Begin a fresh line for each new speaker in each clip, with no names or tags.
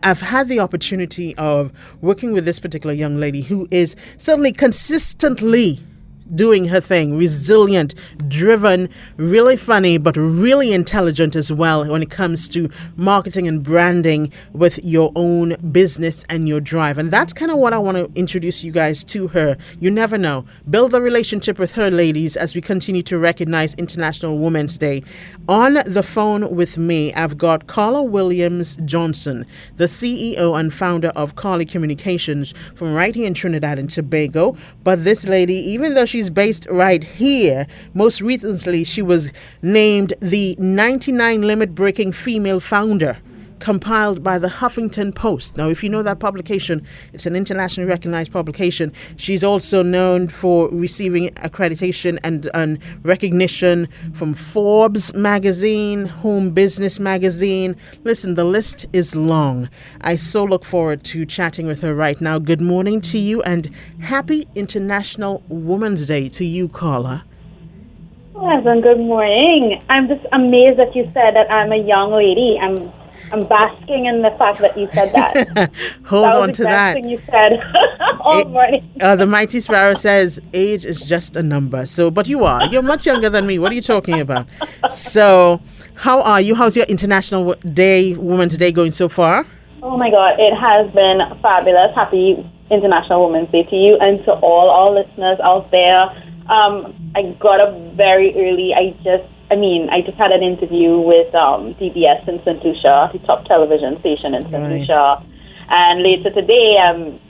I've had the opportunity of working with this particular young lady who is certainly consistently doing her thing, resilient, driven, really funny, but really intelligent as well when it comes to marketing and branding with your own business and your drive. And that's kind of what I want to introduce you guys to her. You never know. Build a relationship with her, ladies, as we continue to recognize International Women's Day. On the phone with me, I've got Carla Williams Johnson, the CEO and founder of Carla Communications from right here in Trinidad and Tobago. But this lady, even though she's based right here, most recently she was named the 99 limit breaking female founder, compiled by the Huffington Post. Now, if you know that publication, it's an internationally recognized publication. She's also known for receiving accreditation and recognition from Forbes magazine, Home Business magazine. Listen, the list is long. I so look forward to chatting with her right now. Good morning to you and happy International Women's Day to you, Carla.
Pleasant, good morning. I'm just amazed that you said that I'm a young lady. I'm basking in the fact that you said that.
Hold on to that.
That was the best thing you said all morning.
The Mighty Sparrow says age is just a number. So, but you're much younger than me. What are you talking about? So, how are you? How's your International Day, Women's Day going so far?
Oh my God, it has been fabulous. Happy International Women's Day to you and to all our listeners out there. I got up very early. I just had an interview with DBS in St. Lucia, the top television station in St. Lucia. And later today,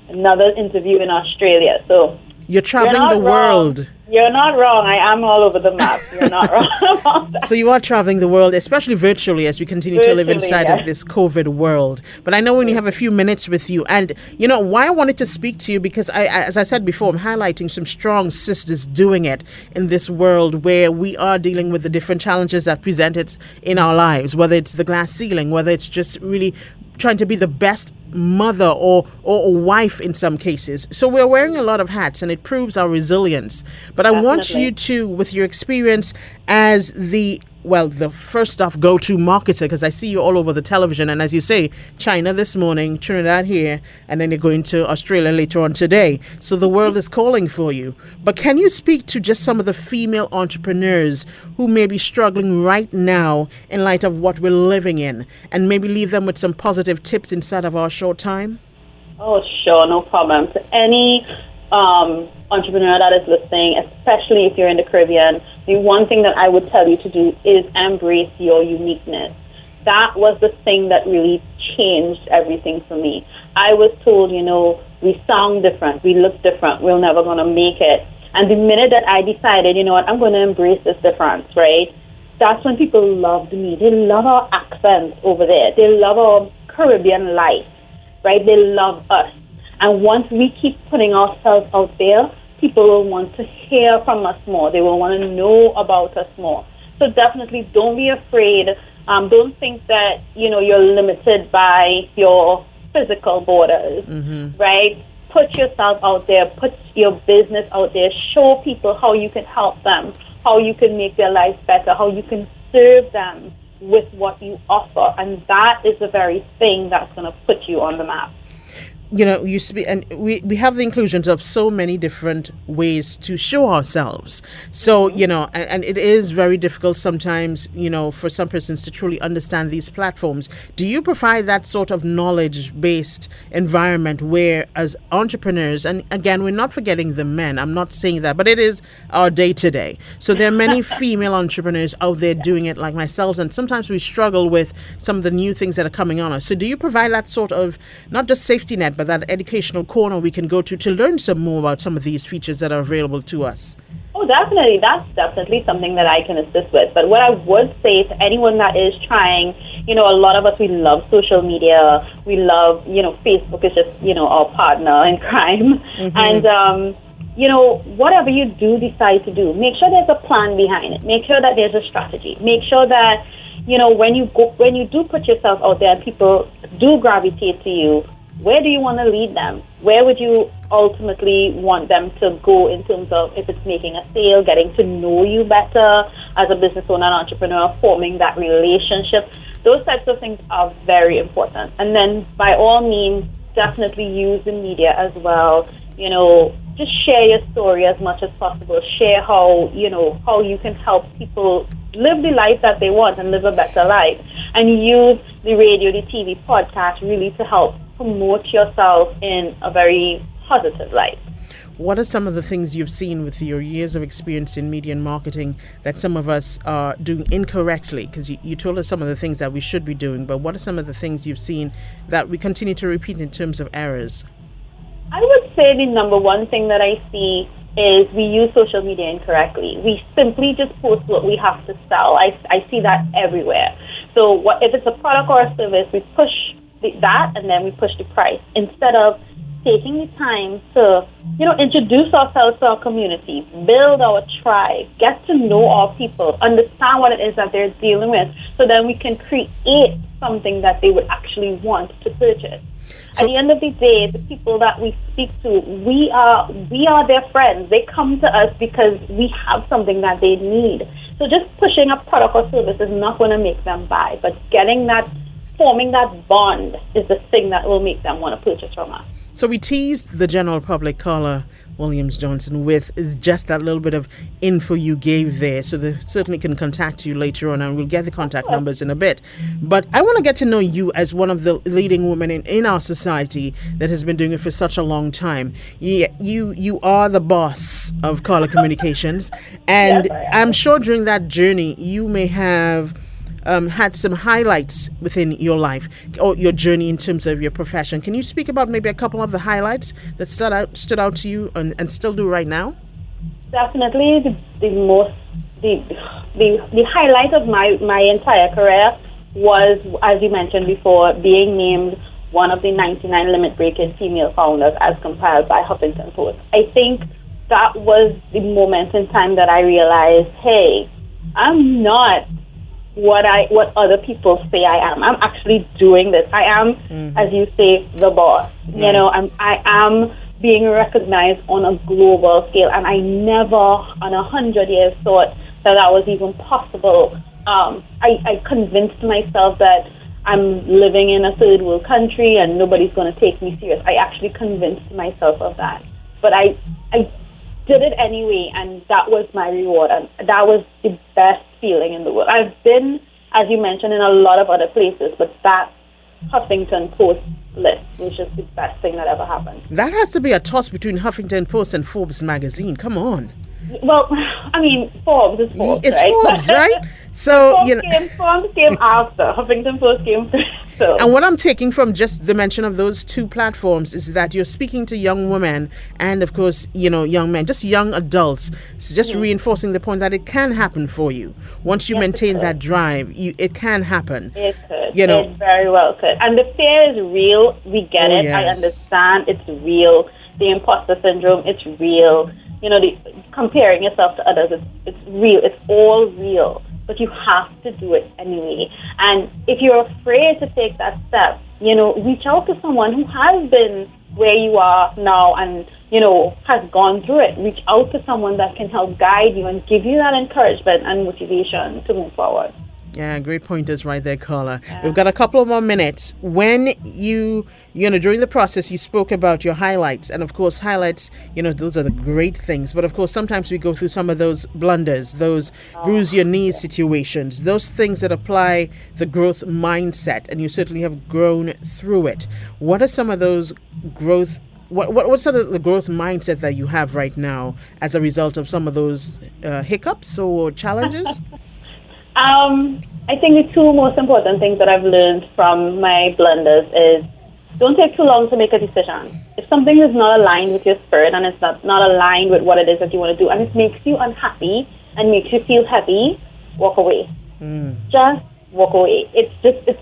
another interview in Australia. So
you're traveling the world.
You're not wrong. I am all over the map. You're not wrong about that.
So you are traveling the world, especially virtually, as we continue to live inside of this COVID world. But I know when you have a few minutes with you. And, you know, why I wanted to speak to you, because, as I said before, I'm highlighting some strong sisters doing it in this world where we are dealing with the different challenges that present it in our lives, whether it's the glass ceiling, whether it's just really trying to be the best mother or wife in some cases. So we're wearing a lot of hats and it proves our resilience. But I want you to, with your experience as the first off go-to marketer, because I see you all over the television, and as you say, China this morning, Trinidad here, and then you're going to Australia later on today. So the world is calling for you. But can you speak to just some of the female entrepreneurs who may be struggling right now in light of what we're living in, and maybe leave them with some positive tips inside of our short time?
Oh, sure, no problem. To any entrepreneur that is listening, especially if you're in the Caribbean, the one thing that I would tell you to do is embrace your uniqueness. That was the thing that really changed everything for me. I was told, we sound different, we look different, we're never going to make it. And the minute that I decided, I'm going to embrace this difference, right? That's when people loved me. They love our accents over there. They love our Caribbean life, right? They love us. And once we keep putting ourselves out there, people will want to hear from us more. They will want to know about us more. So definitely don't be afraid. Don't think that, you're limited by your physical borders, right? Put yourself out there. Put your business out there. Show people how you can help them, how you can make their lives better, how you can serve them with what you offer. And that is the very thing that's going to put you on the map.
Used to be, and we have the inclusions of so many different ways to show ourselves. So, and it is very difficult sometimes, for some persons to truly understand these platforms. Do you provide that sort of knowledge-based environment where, as entrepreneurs, and again, we're not forgetting the men, I'm not saying that, but it is our day-to-day. So there are many female entrepreneurs out there doing it like myself, and sometimes we struggle with some of the new things that are coming on us. So do you provide that sort of, not just safety net, but that educational corner we can go to learn some more about some of these features that are available to us?
Oh, definitely. That's definitely something that I can assist with. But what I would say to anyone that is trying, a lot of us, we love social media. We love, Facebook is just, our partner in crime. And, whatever you do decide to do, make sure there's a plan behind it. Make sure that there's a strategy. Make sure that, when you do put yourself out there, people do gravitate to you. Where do you want to lead them? Where would you ultimately want them to go in terms of if it's making a sale, getting to know you better as a business owner and entrepreneur, forming that relationship? those types of things are very important. And then by all means, definitely use the media as well. Just share your story as much as possible. Share how you can help people live the life that they want and live a better life. And use the radio, the TV, podcast really to help promote yourself in a very positive light.
What are some of the things you've seen with your years of experience in media and marketing that some of us are doing incorrectly? Because you told us some of the things that we should be doing, but what are some of the things you've seen that we continue to repeat in terms of errors?
I would say the number one thing that I see is we use social media incorrectly. We simply just post what we have to sell. I see that everywhere. So if it's a product or a service, we push that and then we push the price instead of taking the time to, introduce ourselves to our community, build our tribe, get to know our people, understand what it is that they're dealing with, so then we can create something that they would actually want to purchase. So, at the end of the day, the people that we speak to, we are their friends. They come to us because we have something that they need. So just pushing a product or service is not going to make them buy, but forming that bond is the thing that will make them want to purchase from us.
So we teased the general public, Carla Williams-Johnson, with just that little bit of info you gave there, so they certainly can contact you later on, and we'll get the contact numbers in a bit. But I want to get to know you as one of the leading women in our society that has been doing it for such a long time. You are the boss of Carla Communications, and yes, I'm sure during that journey you may have had some highlights within your life or your journey in terms of your profession. Can you speak about maybe a couple of the highlights that stood out to you and still do right now?
Definitely the highlight of my entire career was, as you mentioned before, being named one of the 99 limit-breaking female founders as compiled by Huffington Post. I think that was the moment in time that I realized, hey, I'm not what other people say I am. I'm actually doing this. I am, as you say, the boss. Right. I am being recognized on a global scale, and I never, on 100 years, thought that was even possible. I convinced myself that I'm living in a third world country and nobody's going to take me serious. I actually convinced myself of that, but I did it anyway, and that was my reward, and that was the best feeling in the world. I've been, as you mentioned, in a lot of other places, but that Huffington Post list was just the best thing that ever happened.
That has to be a toss between Huffington Post and Forbes magazine. Come on.
Well, I mean, Forbes is Forbes,
it's
right?
Forbes, right? So,
Forbes came after. Huffington Post came first. So.
And what I'm taking from just the mention of those two platforms is that you're speaking to young women and, of course, young men, just young adults, so just reinforcing the point that it can happen for you. Once you maintain that drive, it can happen.
It could. It very well could. And the fear is real. We get it.
Yes.
I understand. It's real. The imposter syndrome, it's real. Comparing yourself to others, it's real. It's all real. But you have to do it anyway. And if you're afraid to take that step, reach out to someone who has been where you are now and, has gone through it. Reach out to someone that can help guide you and give you that encouragement and motivation to move forward.
Yeah, great pointers right there, Carla. Yeah. We've got a couple of more minutes. When during the process, you spoke about your highlights. And of course, highlights, those are the great things. But of course, sometimes we go through some of those blunders, those bruise your knees situations, those things that apply the growth mindset. And you certainly have grown through it. What are some of those growth What's sort of the growth mindset that you have right now as a result of some of those hiccups or challenges?
I think the two most important things that I've learned from my blunders is don't take too long to make a decision. If something is not aligned with your spirit and it's not aligned with what it is that you want to do and it makes you unhappy and makes you feel heavy, walk away. Just walk away. It's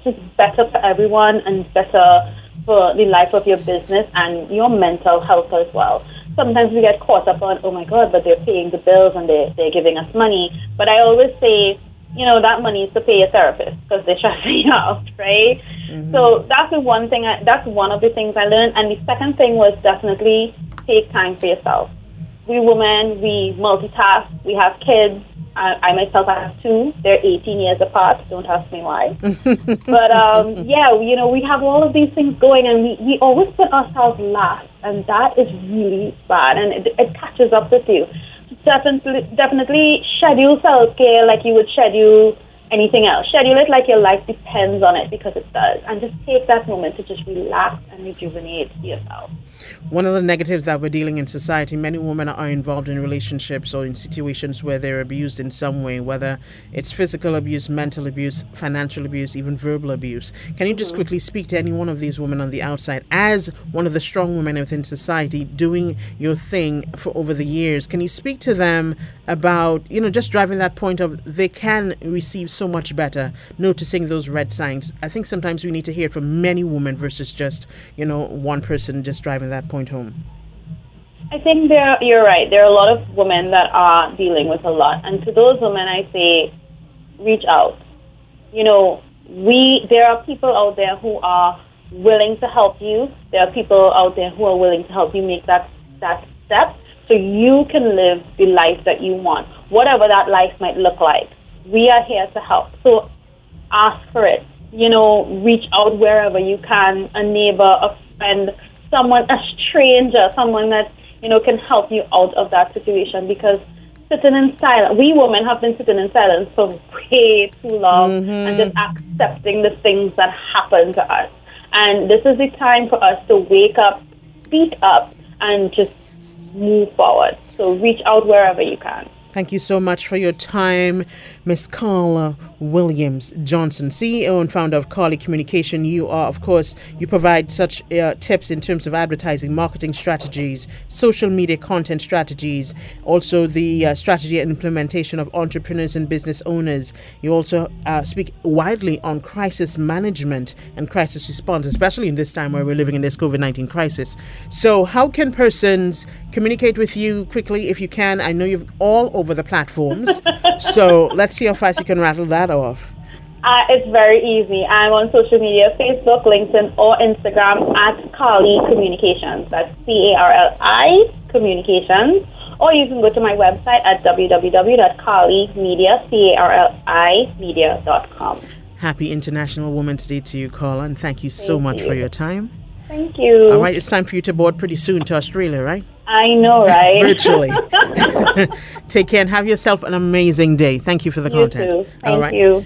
just better for everyone and better for the life of your business and your mental health as well. Sometimes we get caught up on, oh my God, but they're paying the bills and they're giving us money. But I always say, that money is to pay a therapist because they're stressing you out, right? So that's the one thing. That's one of the things I learned. And the second thing was definitely take time for yourself. We women, we multitask, we have kids, I myself have two. They're 18 years apart. Don't ask me why. But yeah, you know, we have all of these things going, and we always put ourselves last, and that is really bad, and it catches up with you. Definitely schedule self-care like you would schedule anything else. Schedule it like your life depends on it, because it does. And just take that moment to just relax and rejuvenate yourself.
One of the negatives that we're dealing in society, many women are involved in relationships or in situations where they're abused in some way, whether it's physical abuse, mental abuse, financial abuse, even verbal abuse. Can you just quickly speak to any one of these women on the outside as one of the strong women within society doing your thing for over the years? Can you speak to them about, you know, just driving that point of they can receive so much better, noticing those red signs? I think sometimes we need to hear it from many women versus just, you know, one person just driving that point home.
I think you're right. There are a lot of women that are dealing with a lot. And to those women, I say, reach out. You know, there are people out there who are willing to help you. There are people out there who are willing to help you make that step so you can live the life that you want, whatever that life might look like. We are here to help. So ask for it. You know, reach out wherever you can, a neighbor, a friend, someone, a stranger, someone that, you know, can help you out of that situation, because sitting in silence, we women have been sitting in silence for way too long and just accepting the things that happen to us. And this is the time for us to wake up, speak up, and just move forward. So reach out wherever you can.
Thank you so much for your time, Miss Carla Williams Johnson, CEO and founder of Carla Communication. You are, of course, you provide such tips in terms of advertising, marketing strategies, social media content strategies, also the strategy and implementation of entrepreneurs and business owners. You also speak widely on crisis management and crisis response, especially in this time where we're living in this COVID-19 crisis. So how can persons communicate with you quickly if you can? I know you're all over the platforms. So let's see how fast you can rattle that off.
It's very easy. I'm on social media, Facebook, LinkedIn, or Instagram at Carly Communications. That's CARLI Communications. Or you can go to my website at www.carlymedia.com.
Happy International Women's Day to you, Carla, and thank you so much for your time.
Thank you.
All right, it's time for you to board pretty soon to Australia, right?
I know, right?
Virtually. Take care and have yourself an amazing day. Thank you for the content.
You too. Thank you.